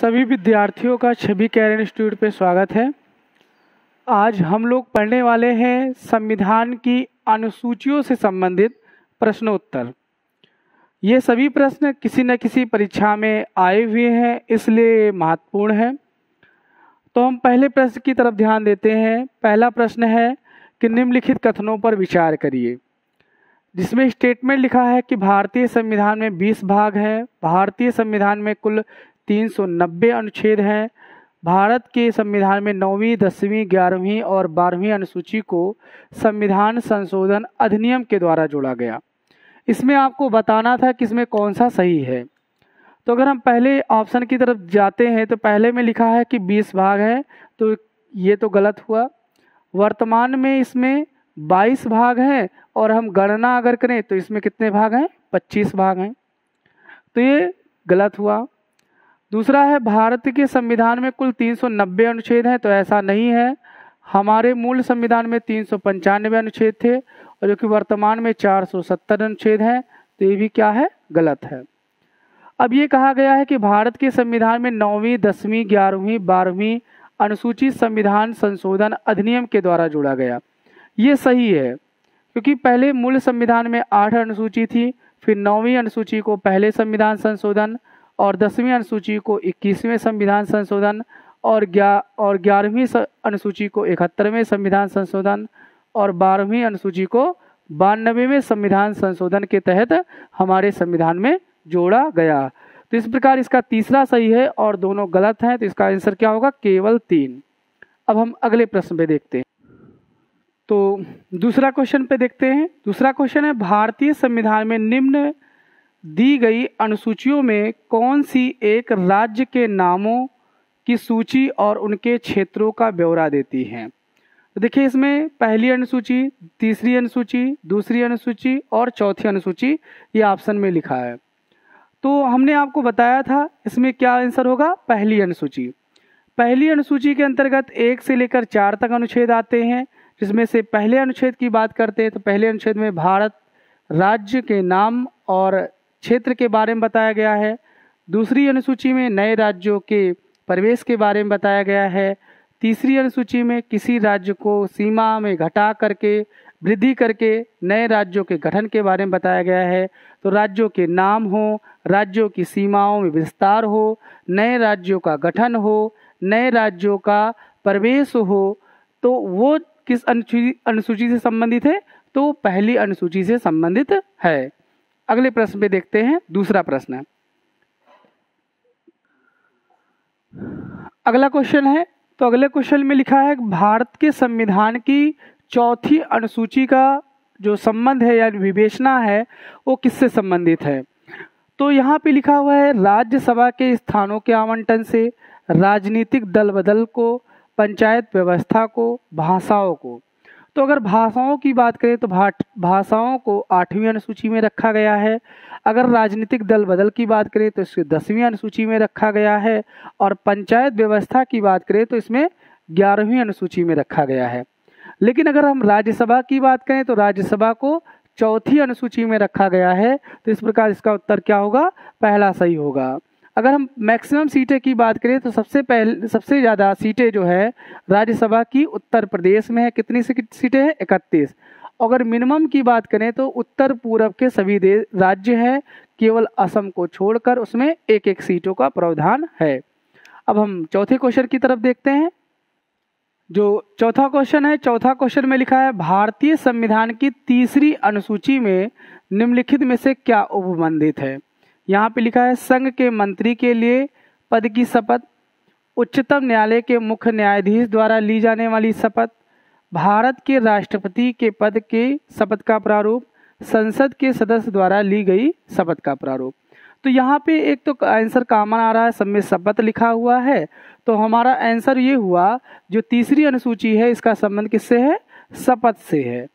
सभी विद्यार्थियों का छवि कैरियर इंस्टीट्यूट पे स्वागत है। आज हम लोग पढ़ने वाले हैं संविधान की अनुसूचियों से संबंधित प्रश्नोत्तर। ये सभी प्रश्न किसी न किसी परीक्षा में आए हुए हैं, इसलिए महत्वपूर्ण है। तो हम पहले प्रश्न की तरफ ध्यान देते हैं। पहला प्रश्न है कि निम्नलिखित कथनों पर विचार करिए, जिसमें स्टेटमेंट लिखा है कि भारतीय संविधान में 20 भाग हैं। भारतीय संविधान में कुल 390 अनुच्छेद हैं। भारत के संविधान में 9वीं, 10वीं, 11वीं और 12वीं अनुसूची को संविधान संशोधन अधिनियम के द्वारा जोड़ा गया। इसमें आपको बताना था कि इसमें कौन सा सही है। तो अगर हम पहले ऑप्शन की तरफ जाते हैं तो पहले में लिखा है कि 20 भाग हैं, तो ये तो गलत हुआ। वर्तमान में इसमें 22 भाग हैं और हम गणना अगर करें तो इसमें कितने भाग हैं? 25 भाग हैं, तो ये गलत हुआ। दूसरा है भारत के संविधान में कुल 390 अनुच्छेद हैं, तो ऐसा नहीं है। हमारे मूल संविधान में 395 अनुच्छेद थे और जो कि वर्तमान में 470 अनुच्छेद हैं, तो ये भी क्या है? गलत है। अब ये कहा गया है कि भारत के संविधान में 9वीं, 10वीं, 11वीं, 12वीं अनुसूची संविधान संशोधन अधिनियम के द्वारा जोड़ा गया। ये सही है, क्योंकि पहले मूल संविधान में 8 अनुसूची थी, फिर 9वीं अनुसूची को पहले संविधान संशोधन और 10वीं अनुसूची को 21वें संविधान संशोधन और 11वीं अनुसूची को 71वें संविधान संशोधन और 12वीं अनुसूची को 92वें संविधान संशोधन के तहत हमारे संविधान में जोड़ा गया। तो इस प्रकार इसका तीसरा सही है और दोनों गलत हैं, तो इसका आंसर क्या होगा? केवल 3। अब हम अगले प्रश्न पे देखते हैं। तो दूसरा क्वेश्चन पे देखते हैं। दूसरा क्वेश्चन है, भारतीय संविधान में निम्न दी गई अनुसूचियों में कौन सी एक राज्य के नामों की सूची और उनके क्षेत्रों का ब्यौरा देती है? तो देखिए, इसमें पहली अनुसूची, तीसरी अनुसूची, दूसरी अनुसूची और चौथी अनुसूची ये ऑप्शन में लिखा है। तो हमने आपको बताया था इसमें क्या आंसर होगा? पहली अनुसूची। पहली अनुसूची के अंतर्गत 1 से लेकर 4 तक अनुच्छेद आते हैं, जिसमें से पहले अनुच्छेद की बात करते हैं तो पहले अनुच्छेद में भारत राज्य के नाम और क्षेत्र के बारे में बताया गया है। दूसरी अनुसूची में नए राज्यों के प्रवेश के बारे में बताया गया है। तीसरी अनुसूची में किसी राज्य को सीमा में घटा करके वृद्धि करके नए राज्यों के गठन के बारे में बताया गया है। तो राज्यों के नाम हो, राज्यों की सीमाओं में विस्तार हो, नए राज्यों का गठन हो, नए राज्यों का प्रवेश हो, तो वो किस अनुसूची से संबंधित है? तो पहली अनुसूची से संबंधित है। अगले प्रश्न पे देखते हैं। दूसरा प्रश्न, अगला क्वेश्चन है। तो अगले क्वेश्चन में लिखा है भारत के संविधान की चौथी अनुसूची का जो संबंध है या विवेचना है वो किससे संबंधित है? तो यहाँ पे लिखा हुआ है राज्यसभा के स्थानों के आवंटन से, राजनीतिक दल बदल को, पंचायत व्यवस्था को, भाषाओं को। तो अगर भाषाओं की बात करें तो भाषाओं को 8वीं अनुसूची में रखा गया है। अगर राजनीतिक दल बदल की बात करें तो इसको 10वीं अनुसूची में रखा गया है और पंचायत व्यवस्था की बात करें तो इसमें 11वीं अनुसूची में रखा गया है। लेकिन अगर हम राज्यसभा की बात करें तो राज्यसभा को चौथी अनुसूची में रखा गया है। तो इस प्रकार इसका उत्तर क्या होगा? पहला सही होगा। अगर हम मैक्सिमम सीटें की बात करें तो सबसे ज़्यादा सीटें जो है राज्यसभा की उत्तर प्रदेश में है। कितनी सीटें हैं? 31। अगर मिनिमम की बात करें तो उत्तर पूर्व के सभी राज्य हैं, केवल असम को छोड़कर उसमें 1-1 सीटों का प्रावधान है। अब हम चौथे क्वेश्चन की तरफ देखते हैं। जो चौथा क्वेश्चन है, चौथा क्वेश्चन में लिखा है भारतीय संविधान की तीसरी अनुसूची में निम्नलिखित में से क्या उपबंधित है? यहाँ पे लिखा है संघ के मंत्री के लिए पद की शपथ, उच्चतम न्यायालय के मुख्य न्यायाधीश द्वारा ली जाने वाली शपथ, भारत के राष्ट्रपति के पद के शपथ का प्रारूप, संसद के सदस्य द्वारा ली गई शपथ का प्रारूप। तो यहाँ पे एक तो आंसर कॉमन आ रहा है, सब में शपथ लिखा हुआ है, तो हमारा आंसर ये हुआ जो तीसरी अनुसूची है इसका संबंध किससे है? शपथ से है।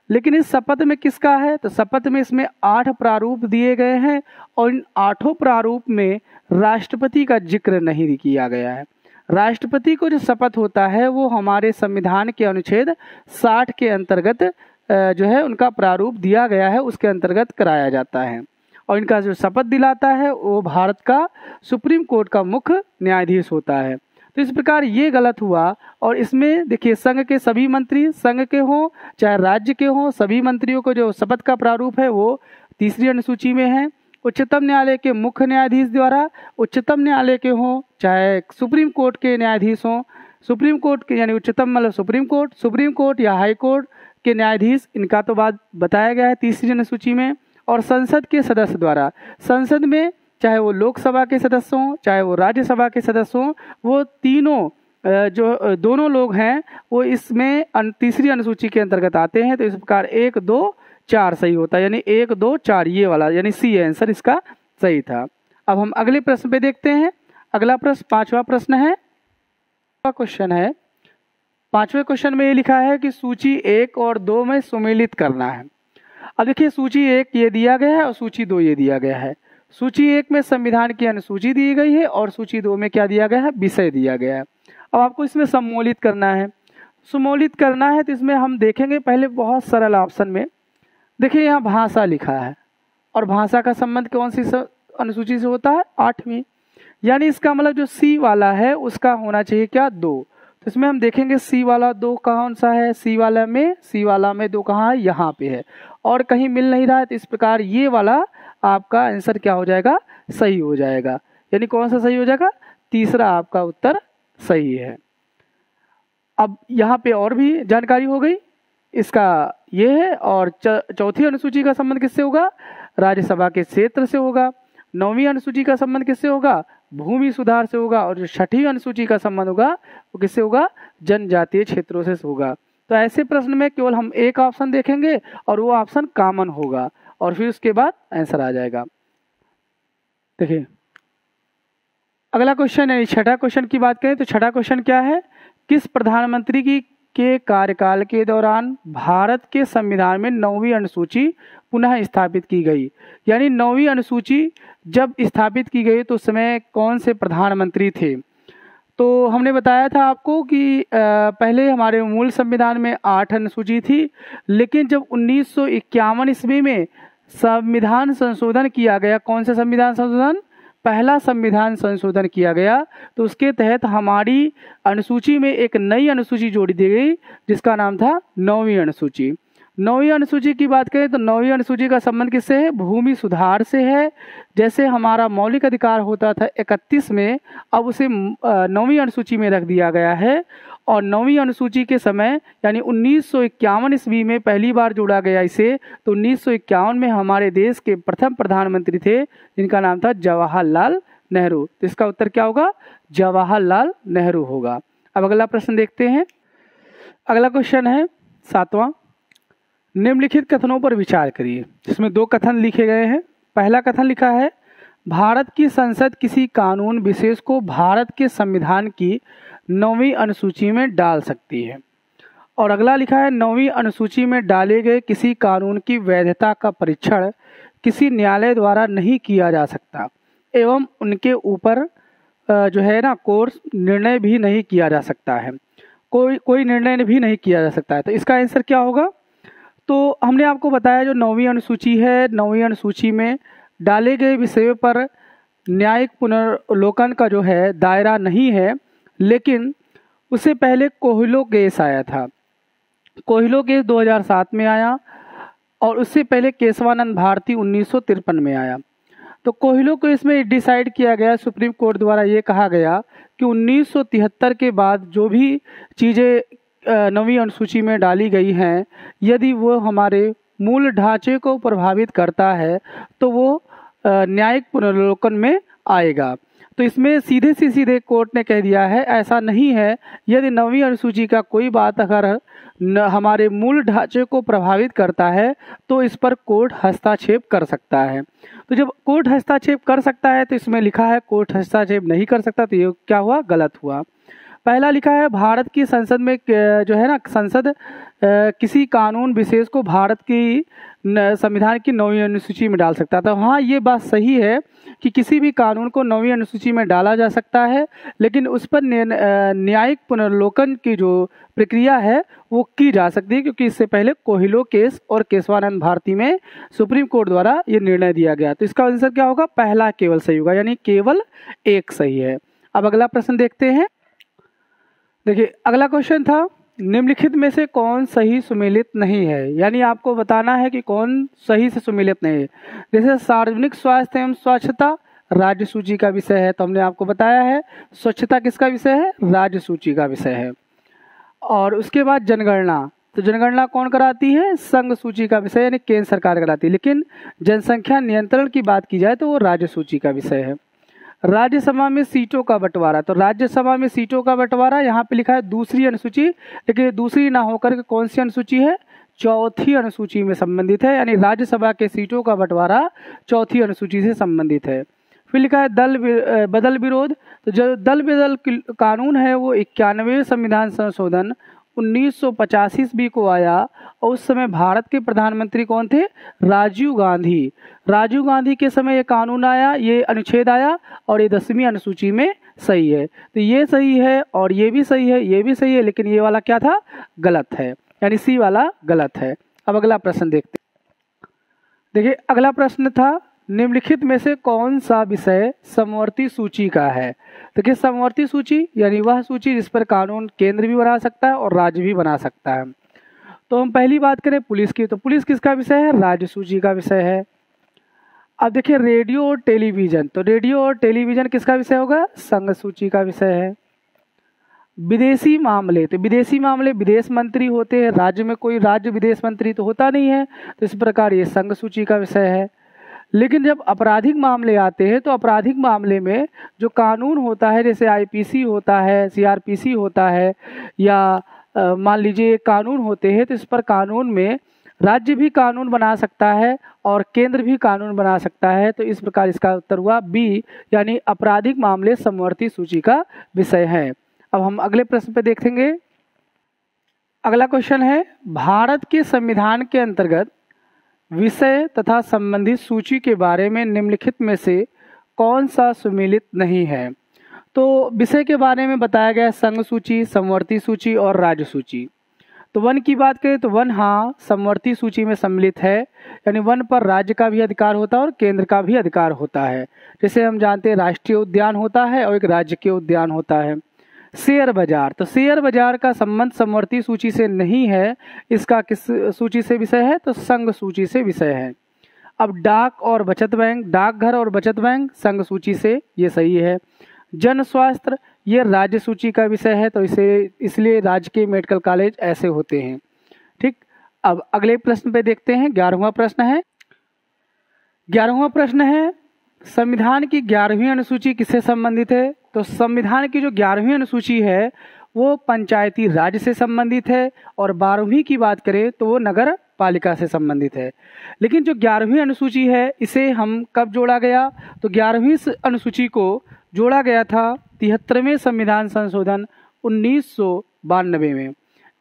लेकिन इस शपथ में किसका है? तो शपथ में इसमें 8 प्रारूप दिए गए हैं और इन 8 प्रारूप में राष्ट्रपति का जिक्र नहीं किया गया है। राष्ट्रपति को जो शपथ होता है वो हमारे संविधान के अनुच्छेद 60 के अंतर्गत जो है उनका प्रारूप दिया गया है, उसके अंतर्गत कराया जाता है। और इनका जो शपथ दिलाता है वो भारत का सुप्रीम कोर्ट का मुख्य न्यायाधीश होता है। तो इस प्रकार ये गलत हुआ। और इसमें देखिए संघ के सभी मंत्री, संघ के हों चाहे राज्य के हों, सभी मंत्रियों को जो शपथ का प्रारूप है वो तीसरी अनुसूची में है। उच्चतम न्यायालय के मुख्य न्यायाधीश द्वारा, उच्चतम न्यायालय के हों चाहे सुप्रीम कोर्ट के न्यायाधीश हों, सुप्रीम कोर्ट के यानी उच्चतम मतलब सुप्रीम कोर्ट या हाई कोर्ट के न्यायाधीश, इनका तो बात बताया गया है तीसरी अनुसूची में। और संसद के सदस्य द्वारा, संसद में चाहे वो लोकसभा के सदस्य हों चाहे वो राज्यसभा के सदस्य हों, वो तीनों जो दोनों लोग हैं वो इसमें तीसरी अनुसूची के अंतर्गत आते हैं। तो इस प्रकार 1, 2, 4 सही होता है, यानी 1, 2, 4 ये वाला यानी सी आंसर इसका सही था। अब हम अगले प्रश्न पे देखते हैं। अगला प्रश्न 5वां प्रश्न है, क्वेश्चन है। 5वें क्वेश्चन में ये लिखा है कि सूची 1 और 2 में सुमेलित करना है। अब देखिए सूची 1 ये दिया गया है और सूची 2 ये दिया गया है। सूची 1 में संविधान की अनुसूची दी गई है और सूची 2 में क्या दिया गया है, विषय दिया गया है। अब आपको इसमें सम्मोलित करना है। सुमोलित करना है तो इसमें हम देखेंगे पहले बहुत सरल ऑप्शन में देखिए यहाँ भाषा लिखा है और भाषा का संबंध कौन सी अनुसूची से होता है, 8वीं। यानी इसका मतलब जो सी वाला है उसका होना चाहिए क्या, 2। तो इसमें हम देखेंगे सी वाला 2 कौन सा है, सी वाला में 2 कहाँ है, यहाँ पे है और कहीं मिल नहीं रहा है। तो इस प्रकार ये वाला आपका आंसर क्या हो जाएगा, सही हो जाएगा। यानी कौन सा सही हो जाएगा, तीसरा आपका उत्तर सही है। अब यहाँ पे और भी जानकारी हो गई, इसका ये है। और चौथी अनुसूची का संबंध किससे होगा, राज्यसभा के क्षेत्र से होगा। 9वीं अनुसूची का संबंध किससे होगा, भूमि सुधार से होगा। और जो 6ठी अनुसूची का संबंध होगा वो किससे होगा, जनजातीय क्षेत्रों से होगा। तो ऐसे प्रश्न में केवल हम एक ऑप्शन देखेंगे और वो ऑप्शन कॉमन होगा और फिर उसके बाद आंसर आ जाएगा। देखिए अगला क्वेश्चन है, 6ठा क्वेश्चन की बात करें तो 6ठा क्वेश्चन क्या है, किस प्रधानमंत्री के कार्यकाल के दौरान भारत के संविधान में 9वीं अनुसूची पुनः स्थापित की गई। यानी 9वीं अनुसूची जब स्थापित की गई तो उस समय कौन से प्रधानमंत्री थे। तो हमने बताया था आपको कि पहले हमारे मूल संविधान में 8 अनुसूची थी, लेकिन जब 1951 ईस्वी में संविधान संशोधन किया गया, कौन सा संविधान संशोधन, पहला संविधान संशोधन किया गया, तो उसके तहत हमारी अनुसूची में एक नई अनुसूची जोड़ी दी गई जिसका नाम था 9वीं अनुसूची। 9वीं अनुसूची की बात करें तो 9वीं अनुसूची का संबंध किससे है, भूमि सुधार से है। जैसे हमारा मौलिक अधिकार होता था 31 में, अब उसे 9वीं अनुसूची में रख दिया गया है। और 9वीं अनुसूची के समय यानी 1951 ईस्वी में पहली बार जोड़ा गया इसे। तो 1951 में हमारे देश के प्रथम प्रधानमंत्री थे जिनका नाम था जवाहरलाल नेहरू। तो इसका उत्तर क्या होगा, जवाहरलाल नेहरू होगा। अब अगला प्रश्न देखते हैं। अगला क्वेश्चन है 7वां, निम्नलिखित कथनों पर विचार करिए। जिसमें 2 कथन लिखे गए हैं। पहला कथन लिखा है, भारत की संसद किसी कानून विशेष को भारत के संविधान की 9वीं अनुसूची में डाल सकती है। और अगला लिखा है, 9वीं अनुसूची में डाले गए किसी कानून की वैधता का परीक्षण किसी न्यायालय द्वारा नहीं किया जा सकता एवं उनके ऊपर जो है ना कोर्स निर्णय भी नहीं किया जा सकता है, कोई निर्णय भी नहीं किया जा सकता है। तो इसका आंसर क्या होगा, तो हमने आपको बताया जो 9वीं अनुसूची है, 9वीं अनुसूची में डाले गए विषयों पर न्यायिक पुनर्लोकन का जो है दायरा नहीं है। लेकिन उससे पहले कोहिलो केस आया था, कोहिलो केस 2007 में आया और उससे पहले केशवानंद भारती 1953 में आया। तो कोहिलो केस में डिसाइड किया गया, सुप्रीम कोर्ट द्वारा ये कहा गया कि 1973 के बाद जो भी चीज़ें 9वीं अनुसूची में डाली गई हैं, यदि वो हमारे मूल ढांचे को प्रभावित करता है तो वो न्यायिक पुनर्लोकन में आएगा। तो इसमें सीधे कोर्ट ने कह दिया है ऐसा नहीं है, यदि 9वीं अनुसूची का कोई बात अगर हमारे मूल ढांचे को प्रभावित करता है तो इस पर कोर्ट हस्तक्षेप कर सकता है। तो जब कोर्ट हस्तक्षेप कर सकता है तो इसमें लिखा है कोर्ट हस्तक्षेप नहीं कर सकता, तो ये क्या हुआ, गलत हुआ। पहला लिखा है, भारत की संसद में जो है ना संसद किसी कानून विशेष को भारत की संविधान की 9वीं अनुसूची में डाल सकता था। हाँ, ये बात सही है कि किसी भी कानून को 9वीं अनुसूची में डाला जा सकता है, लेकिन उस पर न्यायिक पुनर्लोकन की जो प्रक्रिया है वो की जा सकती है, क्योंकि इससे पहले कोहिलो केस और केशवानंद भारती में सुप्रीम कोर्ट द्वारा ये निर्णय दिया गया। तो इसका आंसर क्या होगा? पहला केवल सही होगा, यानी केवल एक सही है। अब अगला प्रश्न देखते हैं। देखिए, अगला क्वेश्चन था निम्नलिखित में से कौन सही सुमेलित नहीं है, यानी आपको बताना है कि कौन सही से सुमेलित नहीं है। जैसे सार्वजनिक स्वास्थ्य एवं स्वच्छता राज्य सूची का विषय है, तो हमने आपको बताया है स्वच्छता किसका विषय है? राज्य सूची का विषय है। और उसके बाद जनगणना, तो जनगणना कौन कराती है? संघ सूची का विषय, यानी केंद्र सरकार कराती है। लेकिन जनसंख्या नियंत्रण की बात की जाए तो वो राज्य सूची का विषय है। राज्यसभा में सीटों का बंटवारा, तो राज्यसभा में सीटों का बंटवारा यहाँ पे लिखा है दूसरी अनुसूची, लेकिन दूसरी ना होकर के कौन सी अनुसूची है? चौथी अनुसूची में संबंधित है, यानी राज्यसभा के सीटों का बंटवारा चौथी अनुसूची से संबंधित है। फिर लिखा है दल बदल विरोध, तो जो दल बदल कानून है वो 91वें संविधान संशोधन 1985 ईस्वी को आया, और उस समय भारत के प्रधानमंत्री कौन थे? राजीव गांधी। राजीव गांधी के समय ये कानून आया, ये अनुच्छेद आया, और ये 10वीं अनुसूची में सही है। तो ये सही है और ये भी सही है, ये भी सही है, लेकिन ये वाला क्या था? गलत है, यानी सी वाला गलत है। अब अगला प्रश्न देखते हैं। देखिए, अगला प्रश्न था निम्नलिखित में से कौन सा विषय समवर्ती सूची का है? देखिए, समवर्ती सूची यानी वह सूची जिस पर कानून केंद्र भी बना सकता है और राज्य भी बना सकता है। तो हम पहली बात करें पुलिस की, तो पुलिस किसका विषय है? राज्य सूची का विषय है। अब देखिए रेडियो और टेलीविजन, तो रेडियो और टेलीविजन किसका विषय होगा? संघ सूची का विषय है। विदेशी मामले, तो विदेशी मामले विदेश मंत्री होते हैं, राज्य में कोई राज्य विदेश मंत्री तो होता नहीं है, तो इस प्रकार ये संघ सूची का विषय है। लेकिन जब आपराधिक मामले आते हैं तो आपराधिक मामले में जो कानून होता है, जैसे आईपीसी होता है, सीआरपीसी होता है, या मान लीजिए कानून होते हैं, तो इस पर कानून में राज्य भी कानून बना सकता है और केंद्र भी कानून बना सकता है। तो इस प्रकार इसका उत्तर हुआ बी, यानी आपराधिक मामले समवर्ती सूची का विषय है। अब हम अगले प्रश्न पे देखेंगे। अगला क्वेश्चन है भारत के संविधान के अंतर्गत विषय तथा संबंधित सूची के बारे में निम्नलिखित में से कौन सा सुमेलित नहीं है? तो विषय के बारे में बताया गया संघ सूची, समवर्ती सूची और राज्य सूची। तो वन की बात करें तो वन हाँ समवर्ती सूची में सम्मिलित है, यानी वन पर राज्य का भी अधिकार होता है और केंद्र का भी अधिकार होता है। जैसे हम जानते हैं राष्ट्रीय उद्यान होता है और एक राज्य के उद्यान होता है। शेयर बाजार, तो शेयर बाजार का संबंध समवर्ती सूची से नहीं है, इसका किस सूची से विषय है? तो संघ सूची से विषय है। अब डाक और बचत बैंक, डाकघर और बचत बैंक संघ सूची से, ये सही है। जन स्वास्थ्य ये राज्य सूची का विषय है, तो इसे इसलिए राज्य के मेडिकल कॉलेज ऐसे होते हैं। ठीक, अब अगले प्रश्न पे देखते हैं। 11वां प्रश्न है। 11वां प्रश्न है संविधान की 11वीं अनुसूची किससे संबंधित है? तो संविधान की जो 11वीं अनुसूची है वो पंचायती राज से संबंधित है, और 12वीं की बात करें तो वो नगर पालिका से संबंधित है। लेकिन जो 11वीं अनुसूची है इसे हम कब जोड़ा गया? तो 11वीं अनुसूची को जोड़ा गया था 73वें संविधान संशोधन 1992 में।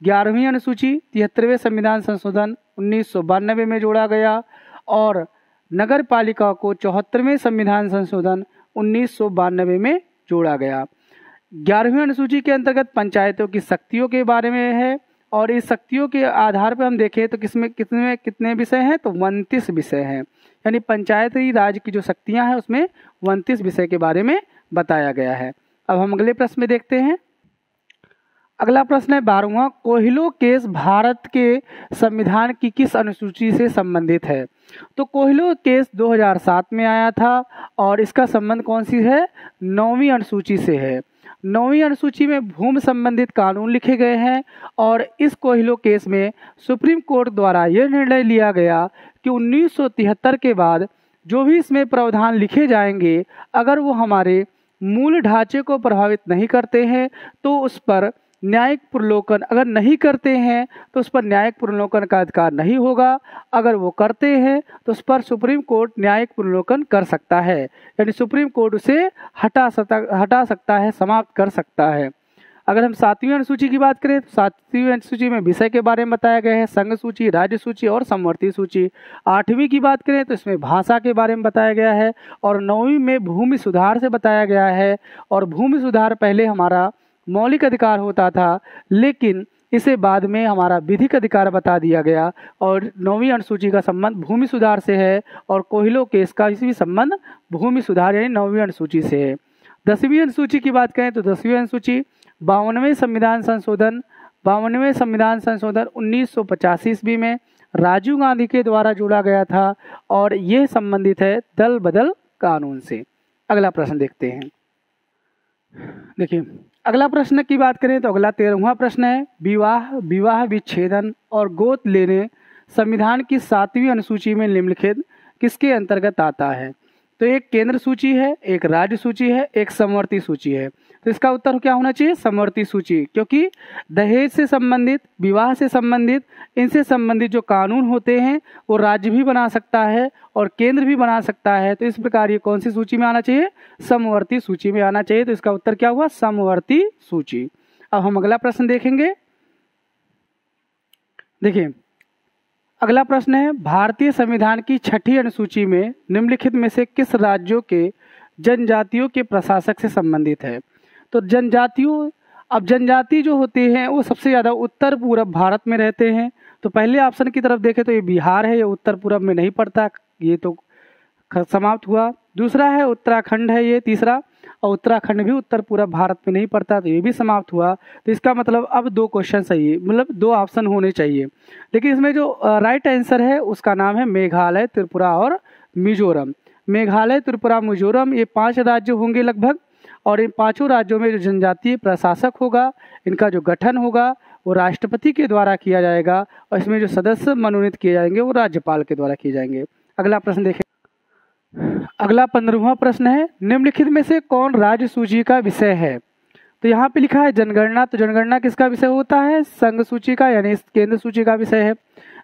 11वीं अनुसूची 73वें संविधान संशोधन 1992 में जोड़ा गया, और नगर पालिका को 74वें संविधान संशोधन 1992 में जोड़ा गया। 11वीं अनुसूची के अंतर्गत पंचायतों की शक्तियों के बारे में है, और इस शक्तियों के आधार पर हम देखें तो कितने विषय हैं? तो 29 विषय हैं, यानी पंचायती राज की जो शक्तियां हैं उसमें 29 विषय के बारे में बताया गया है। अब हम अगले प्रश्न में देखते हैं। अगला प्रश्न है 12वां, कोहिलो केस भारत के संविधान की किस अनुसूची से संबंधित है? तो कोहिलो केस 2007 में आया था, और इसका संबंध कौन सी है? 9वीं अनुसूची से है। 9वीं अनुसूची में भूमि संबंधित कानून लिखे गए हैं, और इस कोहिलो केस में सुप्रीम कोर्ट द्वारा यह निर्णय लिया गया कि 1973 के बाद जो भी इसमें प्रावधान लिखे जाएंगे, अगर वो हमारे मूल ढांचे को प्रभावित नहीं करते हैं तो उस पर न्यायिक पुनर्लोकन, अगर नहीं करते हैं तो उस पर न्यायिक पुनर्लोकन का अधिकार नहीं होगा, अगर वो करते हैं तो उस पर सुप्रीम कोर्ट न्यायिक पुनर्लोकन कर सकता है, यानी सुप्रीम कोर्ट उसे हटा सकता है, समाप्त कर सकता है। अगर हम 7वीं अनुसूची की बात करें तो 7वीं अनुसूची में विषय के बारे में बताया गया है, संघ सूची, राज्य सूची और समवर्ती सूची। 8वीं की बात करें तो इसमें भाषा के बारे में बताया गया है, और 9वीं में भूमि सुधार से बताया गया है। और भूमि सुधार पहले हमारा मौलिक अधिकार होता था, लेकिन इसे बाद में हमारा विधिक अधिकार बता दिया गया, और 9वीं अनुसूची का संबंध भूमि सुधार से है, और कोहिलो केस का भी संबंध भूमि सुधार यानी 9वीं अनुसूची से है। 10वीं अनुसूची की बात करें तो 10वीं अनुसूची 52वें संविधान संशोधन 1985 ईस्वी में राजीव गांधी के द्वारा जोड़ा गया था, और यह संबंधित है दल बदल कानून से। अगला प्रश्न देखते हैं। देखिए, अगला प्रश्न की बात करें तो अगला 13वां प्रश्न है, विवाह विच्छेदन और गोद लेने संविधान की 7वीं अनुसूची में निम्नलिखित किसके अंतर्गत आता है? तो एक केंद्र सूची है, एक राज्य सूची है, एक समवर्ती सूची है। तो इसका उत्तर क्या होना चाहिए? समवर्ती सूची, क्योंकि दहेज से संबंधित, विवाह से संबंधित, इनसे संबंधित जो कानून होते हैं वो राज्य भी बना सकता है और केंद्र भी बना सकता है। तो इस प्रकार ये कौन सी सूची में आना चाहिए? समवर्ती सूची में आना चाहिए। तो इसका उत्तर क्या हुआ? समवर्ती सूची। अब हम अगला प्रश्न देखेंगे। देखिए, अगला प्रश्न है, भारतीय संविधान की 6ठी अनुसूची में निम्नलिखित में से किस राज्यों के जनजातियों के प्रशासक से संबंधित है? तो जनजातियों, अब जनजाति जो होते हैं वो सबसे ज़्यादा उत्तर पूर्व भारत में रहते हैं। तो पहले ऑप्शन की तरफ देखें तो ये बिहार है, ये उत्तर पूर्व में नहीं पड़ता, ये तो समाप्त हुआ। दूसरा है उत्तराखंड है, ये तीसरा, और उत्तराखंड भी उत्तर पूर्व भारत में नहीं पड़ता, तो ये भी समाप्त हुआ। तो इसका मतलब अब 2 क्वेश्चन सही है, मतलब 2 ऑप्शन होने चाहिए। लेकिन इसमें जो राइट आंसर है उसका नाम है मेघालय, त्रिपुरा और मिजोरम। मेघालय, त्रिपुरा, मिजोरम, ये 5 राज्य होंगे लगभग, और इन 5 राज्यों में जो जनजातीय प्रशासक होगा, इनका जो गठन होगा वो राष्ट्रपति के द्वारा किया जाएगा, और इसमें जो सदस्य मनोनीत किए जाएंगे वो राज्यपाल के द्वारा किए जाएंगे। अगला प्रश्न देखें। अगला 15वां प्रश्न है, निम्नलिखित में से कौन राज्य सूची का विषय है? तो यहाँ पे लिखा है जनगणना। तो जनगणना किसका विषय होता है? संघ सूची का, यानी केंद्र सूची का विषय है।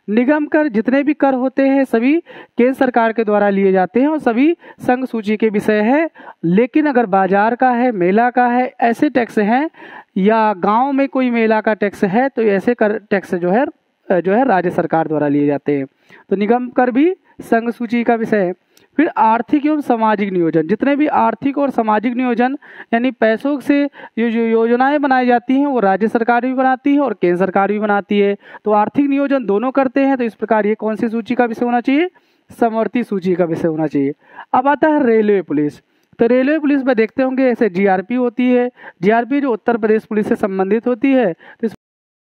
निगम कर, जितने भी कर होते हैं सभी केंद्र सरकार के द्वारा लिए जाते हैं और सभी संघ सूची के विषय है। लेकिन अगर बाजार का है, मेला का है, ऐसे टैक्स हैं, या गांव में कोई मेला का टैक्स है, तो ऐसे कर टैक्स जो है राज्य सरकार द्वारा लिए जाते हैं। तो निगम कर भी संघ सूची का विषय है। फिर आर्थिक एवं सामाजिक नियोजन, जितने भी आर्थिक और सामाजिक नियोजन यानी पैसों से जो योजनाएं बनाई जाती हैं वो राज्य सरकार भी बनाती है और केंद्र सरकार भी बनाती है। तो आर्थिक नियोजन दोनों करते हैं। तो इस प्रकार ये कौन सी सूची का विषय होना चाहिए? समवर्ती सूची का विषय होना चाहिए। अब आता है रेलवे पुलिस। तो रेलवे पुलिस में देखते होंगे ऐसे जीआरपी होती है। जीआरपी जो उत्तर प्रदेश पुलिस से संबंधित होती है। तो